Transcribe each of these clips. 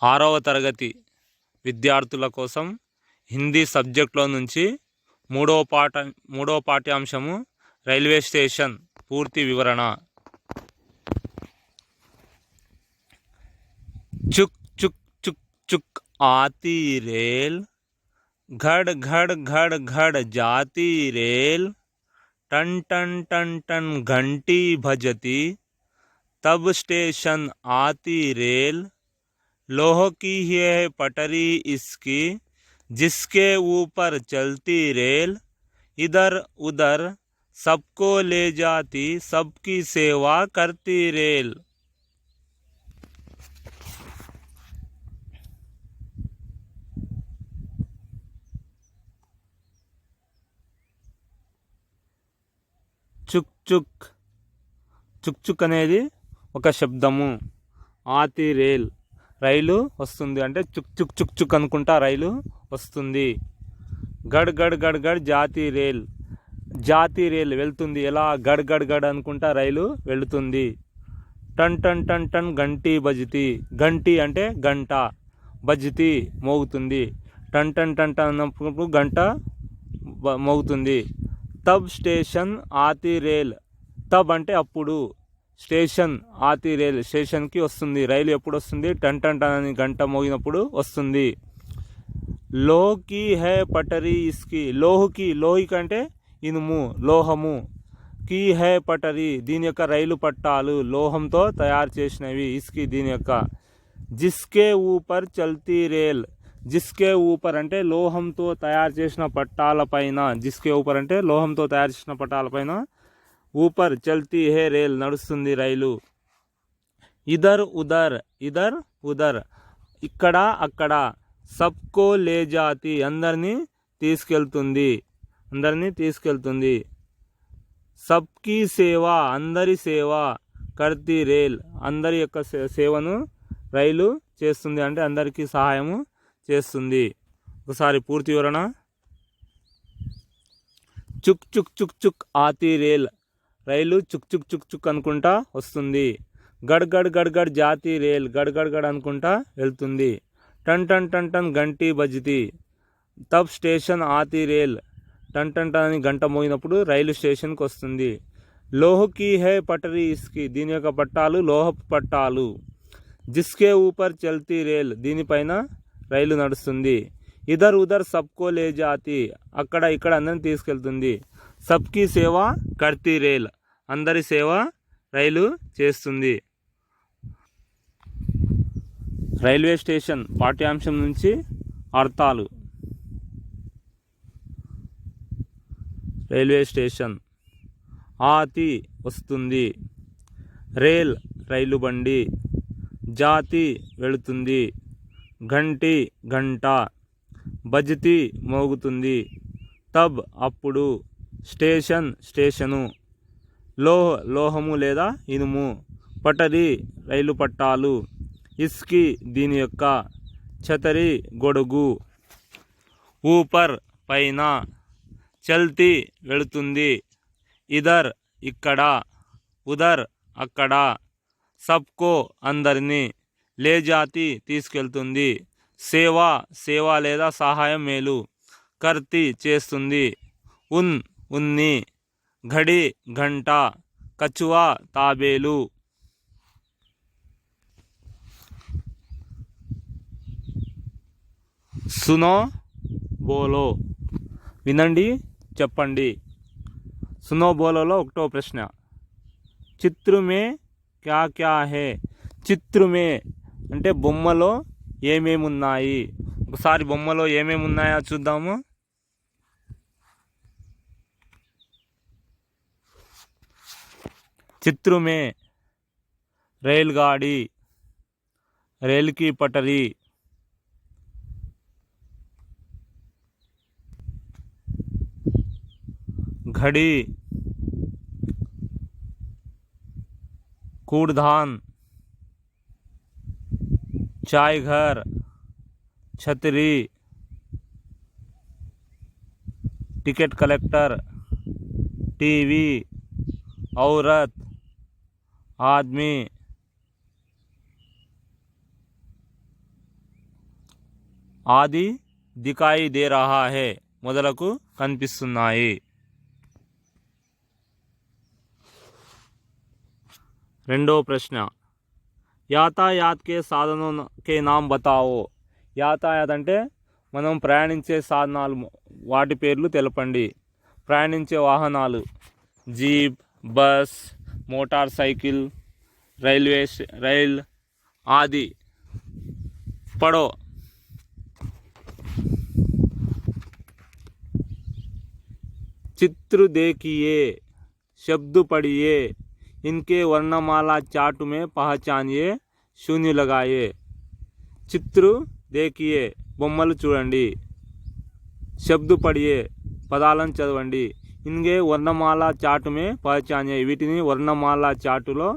6వ తరగతి విద్యార్థుల కోసం హిందీ సబ్జెక్టులో నుంచి మూడవ పాఠ్యాంశము రైల్వే స్టేషన్ పూర్తి వివరణ. చుక్ చుక్ చుక్ చుక్ ఆती रेल, घड़ घड़ घड़ घड़ जाती रेल, टन टन टन टन घंटी बजती, तब स्टेशन आती रेल, लोह की है पटरी इसकी, जिसके ऊपर चलती रेल, इधर उधर सबको ले जाती, सबकी सेवा करती रेल. చుక్ చుక్ చుక్ చుక్ అనేది ఒక శబ్దము. ఆతి రేల్, రైలు వస్తుంది అంటే చుక్ చుక్ చుక్ చుక్ అనుకుంటా రైలు వస్తుంది. గడ్ గడ్ గడ్ గడ్ జాతి రేల్, జాతి రేల్ వెళ్తుంది. ఎలా? గడ్ గడ్ గడ్ అనుకుంటా రైలు వెళుతుంది. టన్ టన్ టన్ టన్ గంటి బజితి, గంటి అంటే గంట, బజితి మోగుతుంది. టన్ టన్ టన్ టన్ అన్నప్పుడు గంట మోగుతుంది. తబ్ స్టేషన్ ఆతి రేల్, తబ్ అంటే అప్పుడు, స్టేషన్ ఆతి రేల్ స్టేషన్కి వస్తుంది. రైలు ఎప్పుడు వస్తుంది? టన్ టన్ టన్ అని గంట మోగినప్పుడు వస్తుంది. లోహకి హై పటరీ ఇస్కి, లోహకి, లోహికి అంటే ఇనుము, లోహము. కీ హై పటరీ, దీని యొక్క రైలు పట్టాలు లోహంతో తయారు చేసినవి. ఇస్కి దీని యొక్క. జిస్కే ఊపర్ చల్తీ రేల్, జిస్కే ఊపర్ అంటే లోహంతో తయారు చేసిన పట్టాలపైన, జిస్కే ఊపర్ అంటే లోహంతో తయారు చేసిన పట్టాలపైన, ఊపర్ చల్తీ హే రేల్ నడుస్తుంది రైలు. ఇధర్ ఉదర్, ఇధర్ ఉదర్ ఇక్కడ అక్కడ, సబ్కో లే జాతి అందరినీ తీసుకెళ్తుంది, అందరినీ తీసుకెళ్తుంది. సబ్కీ సేవ అందరి సేవ, కర్తీ రేల్ అందరి యొక్క సేవను రైలు చేస్తుంది అంటే అందరికీ సహాయము చేస్తుంది. ఒకసారి పూర్తి వివరణ. చుక్ చుక్ చుక్ చుక్ ఆతి రేల్, రైలు చుక్ చుక్ చుక్ చుక్ అనుకుంటా వస్తుంది. గడ్ గడ్ గడ్ గడ్ జాతి రేల్, గడ్ గడ్ గడ్ అనుకుంటా వెళ్తుంది. టన్ టన్ టన్ టన్ గంటి బజితి, తబ్ స్టేషన్ ఆతి రేల్, టన్ టన్ టన్ అని గంట మోగినప్పుడు రైలు స్టేషన్కి వస్తుంది. లోహకి హై పటరీ ఇస్కి, దీని యొక్క పట్టాలు లోహపు పట్టాలు. జిస్కే ఊపర్ చల్తీ రేల్, దీనిపైన రైలు నడుస్తుంది. ఇధర్ ఉధర్ సబ్కో లే జాతి, అక్కడ ఇక్కడ అందరిని తీసుకెళ్తుంది. సబ్కి సేవ కర్తీ రేల్, అందరి సేవ రైలు చేస్తుంది. రైల్వే స్టేషన్ పాఠ్యాంశం నుంచి అర్థాలు. Railway station. ఆతి వస్తుంది, రేల్ రైలు బండి, జాతి వెళుతుంది, ఘంటి గంట, బజితి మోగుతుంది, తబ్ అప్పుడు, స్టేషన్ స్టేషను, లోహము లేదా ఇనుము, పటరీ రైలు పట్టాలు, ఇస్కి దీని యొక్క, ఛతరి గొడుగు, ఊపర్ పైన, చల్తీ వెళుతుంది, ఇధర్ ఇక్కడ, ఉదర్ అక్కడ, సబ్కో అందరినీ, లే జాతి తీసుకెళ్తుంది, సేవ సేవ లేదా సహాయం మేలు, కర్తీ చేస్తుంది, ఉన్ని, ఘడి గంట, కచువా తాబేలు. సునో బోలో, వినండి చెప్పండి. సునో బోలోలో 1వ ప్రశ్న. చిత్రమే క్యా క్యా హే, చిత్రమే అంటే బొమ్మలో ఏమేమి ఉన్నాయి. ఒకసారి బొమ్మలో ఏమేమి ఉన్నాయో చూద్దాము. చిత్రమే రైల్ గాడి, రైల్ की पटरी, घड़ी, कूड़दान, चाय घर, छतरी, टिकट कलेक्टर, टीवी, औरत, आदमी, ఆది దికాయి దే రహా హే మొదలకు కనిపిస్తున్నాయి. రెండో ప్రశ్న, యాతాయాత్ కే సాధనో కే నామ్ బతావో. యాతాయాత్ అంటే మనం ప్రయాణించే సాధనాలు, వాటి పేర్లు తెలపండి. ప్రయాణించే వాహనాలు jeep, bus, motor cycle, rail ఆది. పడో. चित्र देखिए, शब्द पढ़िए, इनके वर्णमाला चार्ट में पहचानिए, शून्य लगाइए. చిత్రు దేకియే బొమ్మలు చూడండి, శబ్దు పడియే పదాలను చదవండి, ఇన్గే వర్ణమాల చాటుమే పహచానియే వీటిని వర్ణమాల చాటులో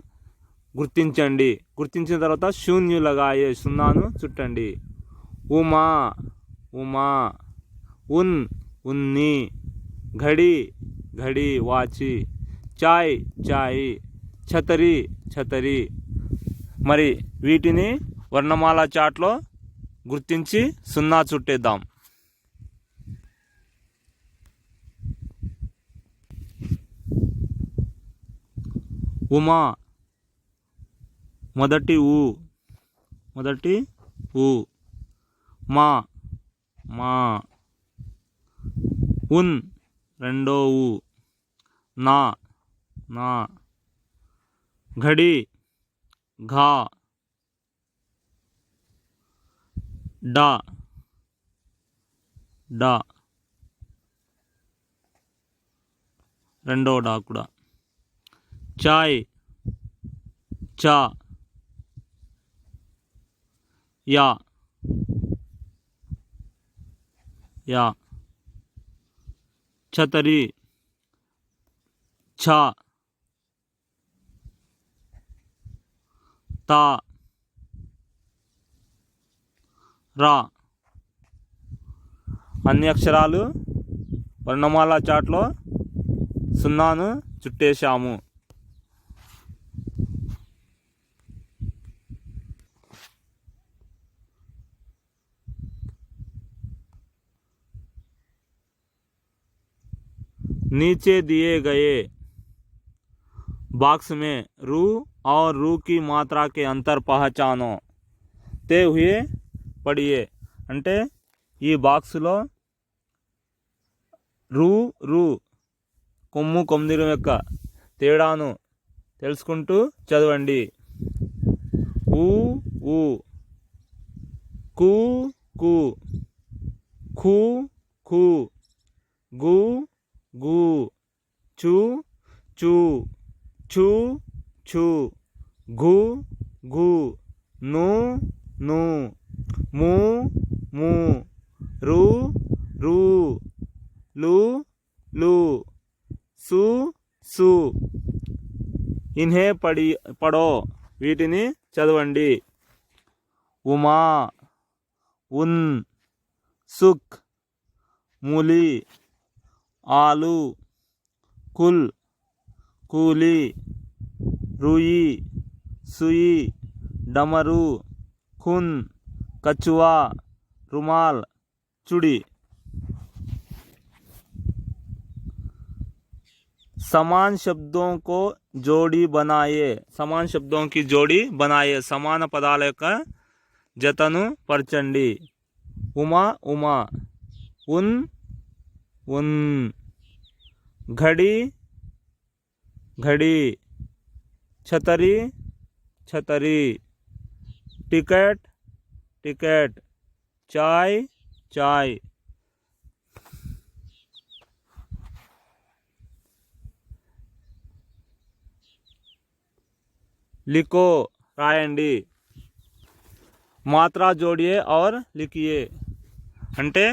గుర్తించండి. గుర్తించిన తర్వాత శూన్య లగాయే సున్నాను చుట్టండి. ఉమా ఉమా, ఉన్ ఉన్ని, घड़ी घड़ी వాచి, చాయ్ చాయ్, ఛతరి ఛతరి. మరి వీటిని వర్ణమాల చాట్లో గుర్తించి సున్నా చుట్టేద్దాం. ఉమా మొదటి ఊ, మా మా, ఉన్ రెండో ఊ, నా నా, ఘడి ఘా, డా డా రెండో డా కూడా, చాయ్ చా, యా యా, ఛతరి ఛా, తా రా. అన్ని అక్షరాలు వర్ణమాల చాట్లో సున్నాను చుట్టేశాము. नीचे दिए गए बॉक्स में रू और रू की मात्रा के अंतर पहचानो ते हुए पढ़िए. అంటే ఈ బాక్సులో రూ కొమ్ము కొమ్మిదిరం యొక్క తేడాను తెలుసుకుంటూ చదవండి. ఊ ఊ, కు కు, ఖు ఖు, గు గు, చు చు, ఛు ఛు, ఘు ఘు, ను ను, ము ము, రు రు, లు లు, సు సు. ఇన్హే పడో వీటిని చదవండి. ఉమా, ఉన్, సుక్, మూలి, ఆలు, కుల్, కూలి, रुई, सुई, डमरू, खून, कछुआ, रुमाल, चूड़ी. समान शब्दों को जोड़ी बनाए. समान शब्दों की जोड़ी बनाए. समान पदाల యొక్క జతను పరచండి. उमा उमा, उन उन, घड़ी घड़ी, छतरी छतरी, टिकट टिकट, चाय चाय. लिखो రాయండి. మాత్రా జోడియే और लिखिए అంటే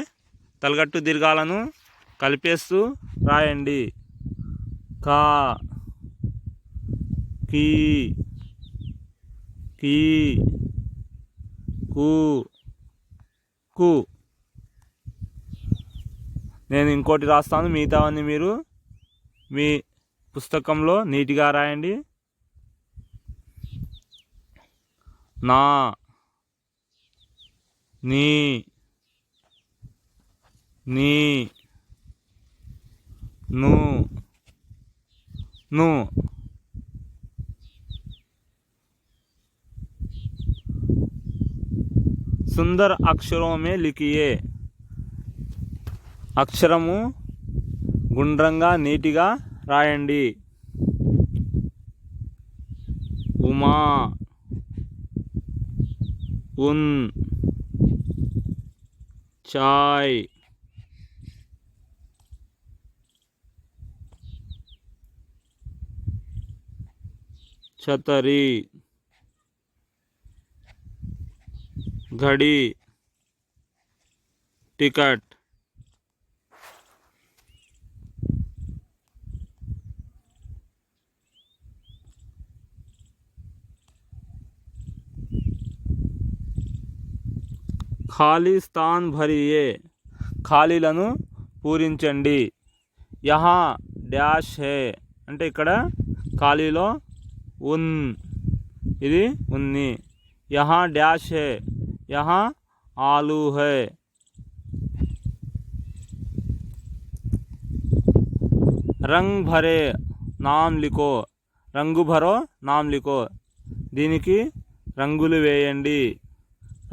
తలగట్టు దీర్ఘాలను కలిపేస్తూ రాయండి. కా, కీ, కీ, కు, కు. నేను ఇంకోటి రాస్తాను, మిగతావన్నీ మీరు మీ పుస్తకంలో నీట్గా రాయండి. నా, నీ, నీ ను ను సుందర్ అక్షరం మే లిఖియే అక్షరము గుండ్రంగా నీటిగా రాయండి. ఉమా ఉన్ చాయ్ छतरी घड़ी टिकट ఖాళీ స్థాన్ భరియే ఖాళీలను పూరించండి. యహా డాష్ హే అంటే ఇక్కడ ఖాళీలో ఉన్ ఇది ఉంది. యహా డాష్ హే యహా ఆలూ హే. రంగ్ భరే నామ్ లిఖో రంగు భరో నామ్ లిఖో దీనికి రంగులు వేయండి.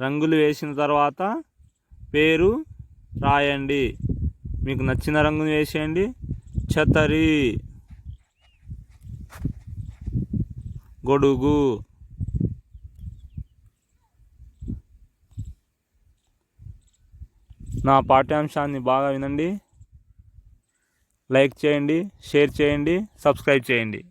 రంగులు వేసిన తర్వాత పేరు రాయండి. మీకు నచ్చిన రంగుని వేసేయండి. ఛతరి గొడుగు. నా పాఠ్యాంశాన్ని బాగా వినండి. లైక్ చేయండి, షేర్ చేయండి, సబ్స్క్రైబ్ చేయండి.